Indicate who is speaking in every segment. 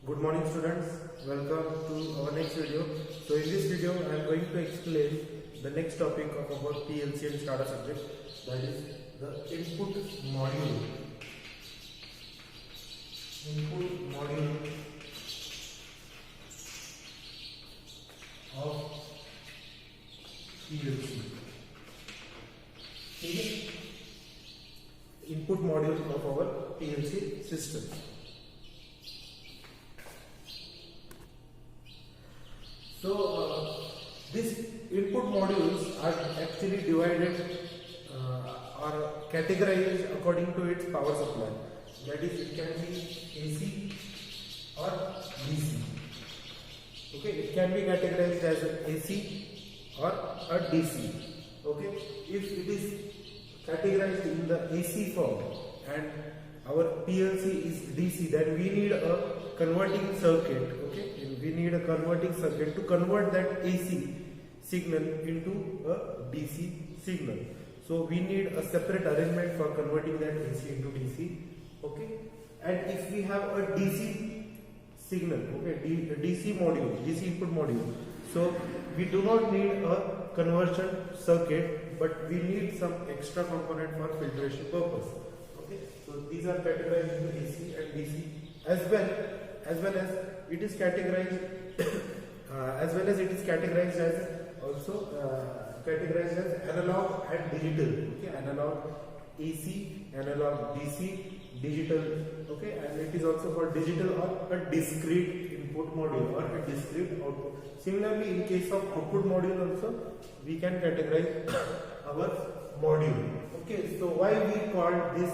Speaker 1: Good morning students, welcome to our next video. So in this video I am going to explain the next topic of our PLC and SCADA subject, that is the input module. Input module of PLC. Input module of our PLC system. So these input modules are actually divided or categorized according to its power supply. That is, it can be AC or DC. Okay, it can be categorized as an AC or a DC. Okay, if it is categorized in the AC form and our PLC is DC, then we need a converting circuit. Okay, we need a converting circuit to convert that AC signal into a DC signal. So we need a separate arrangement for converting that AC into DC. Okay, and if we have a DC signal, okay, DC module, DC input module, so we do not need a conversion circuit, but we need some extra component for filtration purpose. Okay, so these are categorized into AC and DC, as well as it is categorized as also categorized as analog and digital. Okay, analog AC, analog DC, digital. Okay, and it is also for digital or a discrete input module or a discrete output. Similarly, in case of output module also, we can categorize our module. Okay, so why we call this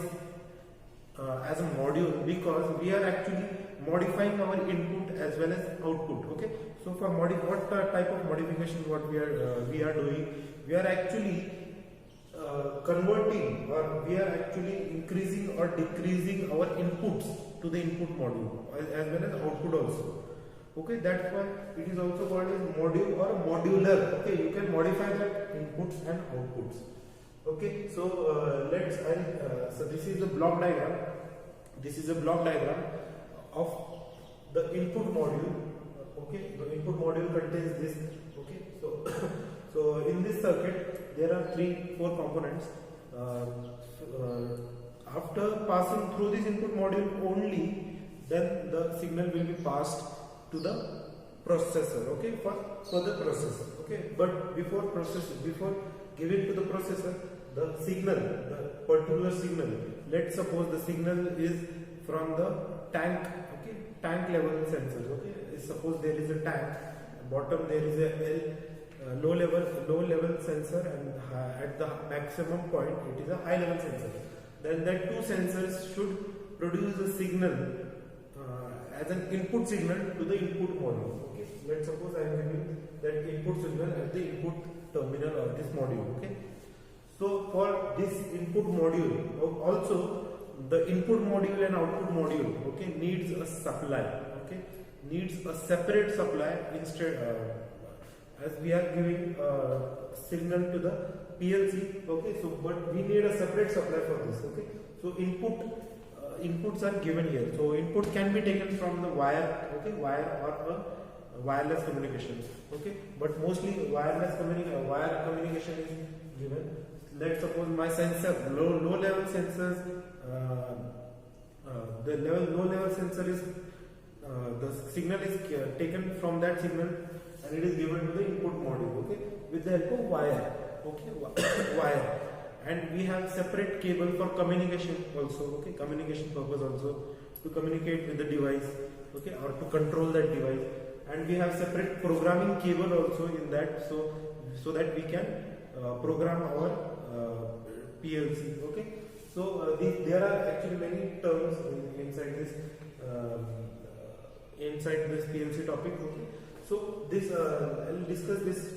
Speaker 1: as a module? Because we are actually modifying our input as well as output. Okay, so for what type of modification we are doing, we are actually converting, or we are actually increasing or decreasing our inputs to the input module as well as output also. Okay, that's why it is also called as module or modular. Okay, you can modify that inputs and outputs. Okay, so so this is the block diagram. This is a block diagram of the input module. Okay, the input module contains this. Okay, so so in this circuit there are 3-4 components. After passing through this input module only, then the signal will be passed to the processor. Okay, for further processing. Okay, but before giving to the processor the signal, the particular signal, let's suppose the signal is from the tank. Okay, tank level sensors. Okay, suppose there is a tank, bottom there is a low level sensor, and at the maximum point it is a high level sensor. Then that two sensors should produce a signal as an input signal to the input module. Okay, let's suppose I am giving that input signal at the input terminal of this module. Okay, so for this input module also, the input module and output module, okay, needs a supply. Okay, needs a separate supply instead, as we are giving signal to the PLC. Okay, so but we need a separate supply for this. Okay, so inputs are given here. So input can be taken from the wire. Okay, wire or a wireless communication. Okay, but mostly wire communication is given. Let's suppose my sensor, low level sensors, low level sensor is the signal is taken from that signal and it is given to the input module. Okay, with the help of wire. Okay, wire, and we have separate cable for communication also. Okay, communication purpose also, to communicate with the device. Okay, or to control that device, and we have separate programming cable also in that, so that we can program our PLC. Okay, so there are actually many terms inside this PLC topic. Okay, so this I'll discuss this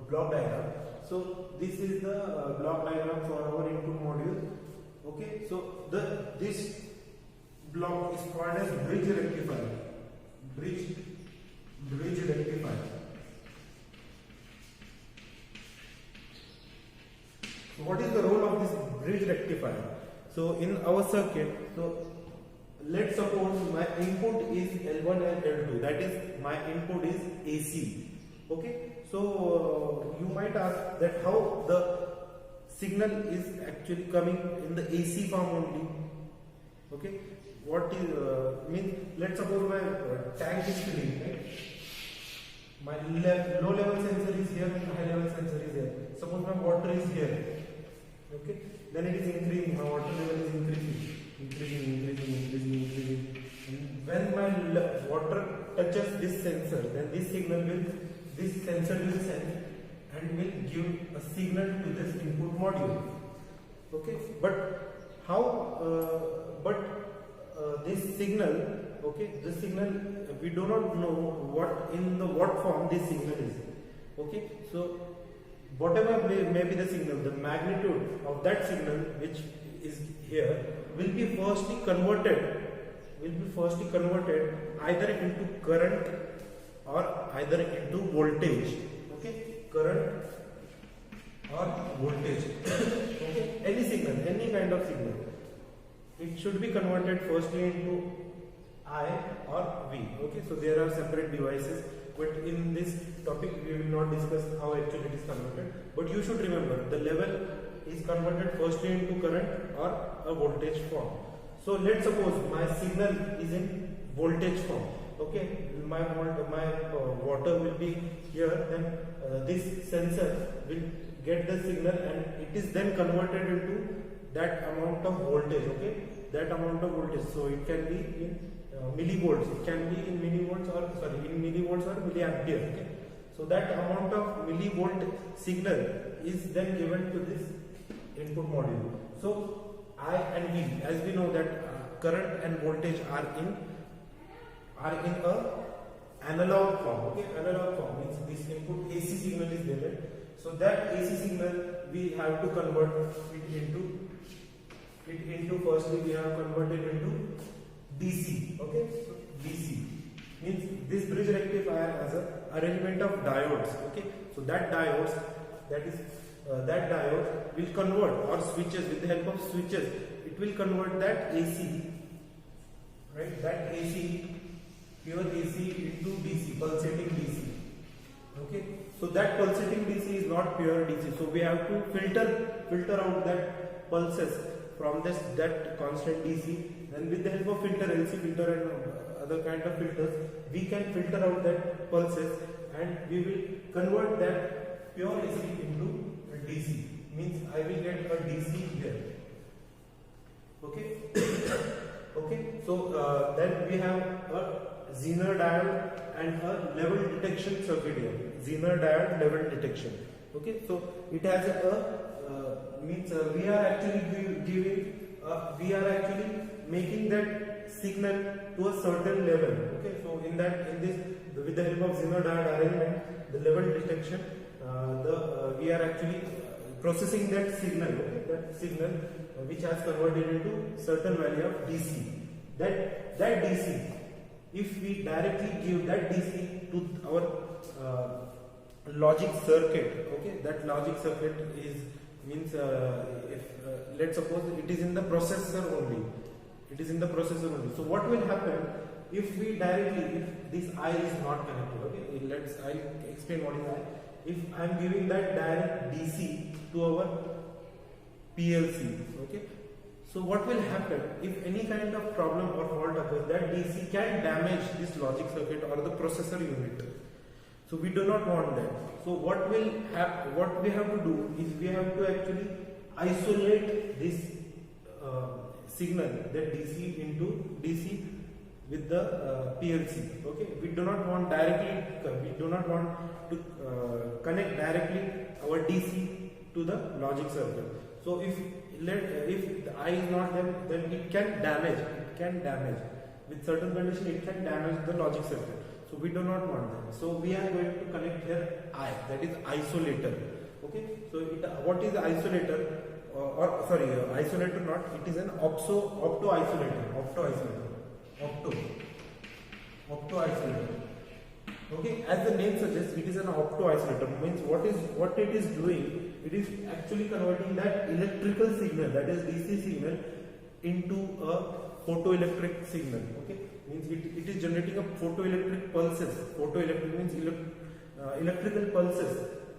Speaker 1: block diagram. So this is the block diagram for our input module. Okay, so this block is called as bridge rectifier. Bridge rectifier. So what is the role of this bridge rectifier? So in our circuit, so let's suppose my input is L1 and L2, that is my input is AC. Okay, so you might ask that how the signal is actually coming in the AC form only. Okay, what is means, let's suppose my tank is filling, right? My low level sensor is here and high level sensor is here. Suppose my water is here. Okay, then it is increasing, my water level is increasing. And when my water touches this sensor, then this sensor will send and will give a signal to this input module. Okay, but how? This signal, okay, the signal, we do not know what form this signal is. Okay, so whatever may be the signal, the magnitude of that signal which is here will be firstly converted either into current or either into voltage. Okay, current or voltage. Okay, any signal, any kind of signal, it should be converted firstly into I or V. Okay, so there are separate devices, but in this topic we will not discuss how actually it is converted. But you should remember the level is converted firstly into current or a voltage form. So let's suppose my signal is in voltage form. Okay, my water will be here, then this sensor will get the signal and it is then converted into that amount of voltage. Okay, that amount of voltage, so it can be in millivolts, it can be in millivolts or milliampere. Okay, so that amount of millivolt signal is then given to this input module. So I and V, as we know that current and voltage are in a analog form. Okay, analog form means this input AC signal is there. So that AC signal we have to convert it into firstly we have converted into DC. Okay, so DC means this bridge rectifier has a arrangement of diodes. Okay, so that diodes, that diode will convert, or switches, with the help of switches it will convert that AC, right, that AC, pure AC into DC, pulsating DC. Okay, so that pulsating DC is not pure DC, so we have to filter out that pulses from that constant DC. Then with the help of filter, LC filter and other kind of filters, we can filter out that pulses and we will convert that pure AC into DC. Means I will get a DC here. Okay. Okay, so then we have a Zener diode and a level detection circuit here. Zener diode level detection. Okay, so it has a means we are actually making that signal to a certain level. Okay, so in this with the help of Zener diode arrangement, the level detection, we are actually processing that signal. Okay, that signal which has converted into certain value of DC. That DC, if we directly give that DC to our logic circuit, okay, that logic circuit is means if let's suppose it is in the processor only. It is in the processor only. So what will happen if we directly, if this I is not connected? Okay, I'll explain what is I. If I am giving that direct DC to our PLC, okay, so what will happen if any kind of problem or fault occurs? That DC can damage this logic circuit or the processor unit. So we do not want that. So what we have to do is we have to actually isolate this signal, that DC into DC with the PLC. Okay, we do not want to connect directly our DC to the logic circuit. So if the I is not there, then it can damage. With certain condition, it can damage the logic circuit. So we do not want that. So we are going to connect here I, that is isolator. Okay, so what is the isolator? Isolator not, it is an opto isolator. Okay, as the name suggests, it is an opto isolator. Means what it is doing, it is actually converting that electrical signal, that is DC signal, into a photoelectric signal. Okay, means it is generating a photoelectric pulses. Photoelectric means electrical pulses.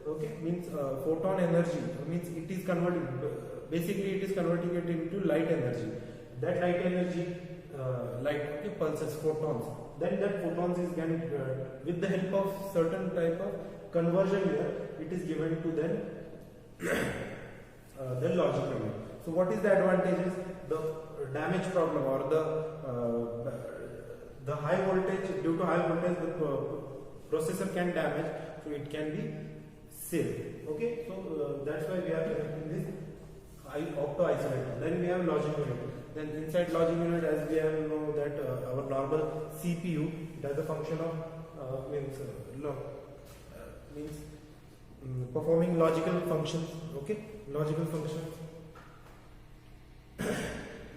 Speaker 1: Okay, means photon energy, means it is converting, basically it is converting it into light energy. That light energy, light, okay, pulses, photons. Then that photons is getting with the help of certain type of conversion here, it is given to then the logic memory. So what is the advantages? The damage problem, or the high voltage, due to high voltage the processor can damage, so it can be saved. Okay, so that's why we are connecting this opto isolator. Then we have logic unit. Then inside logic unit, as we have know that our normal CPU, it has a function of performing logical functions. Okay, logical functions.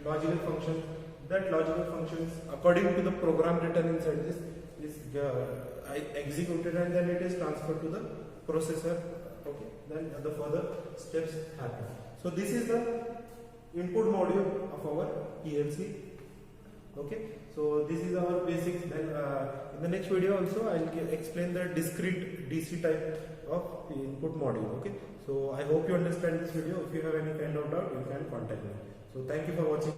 Speaker 1: Logical functions. That logical functions, according to the program written inside this, is executed, and then it is transferred to the processor. Okay, then the further steps happen. So this is the input module of our PLC. Okay, so this is our basics. Then in the next video also I will explain the discrete DC type of input module. Okay, so I hope you understand this video. If you have any kind of doubt, you can contact me. So thank you for watching.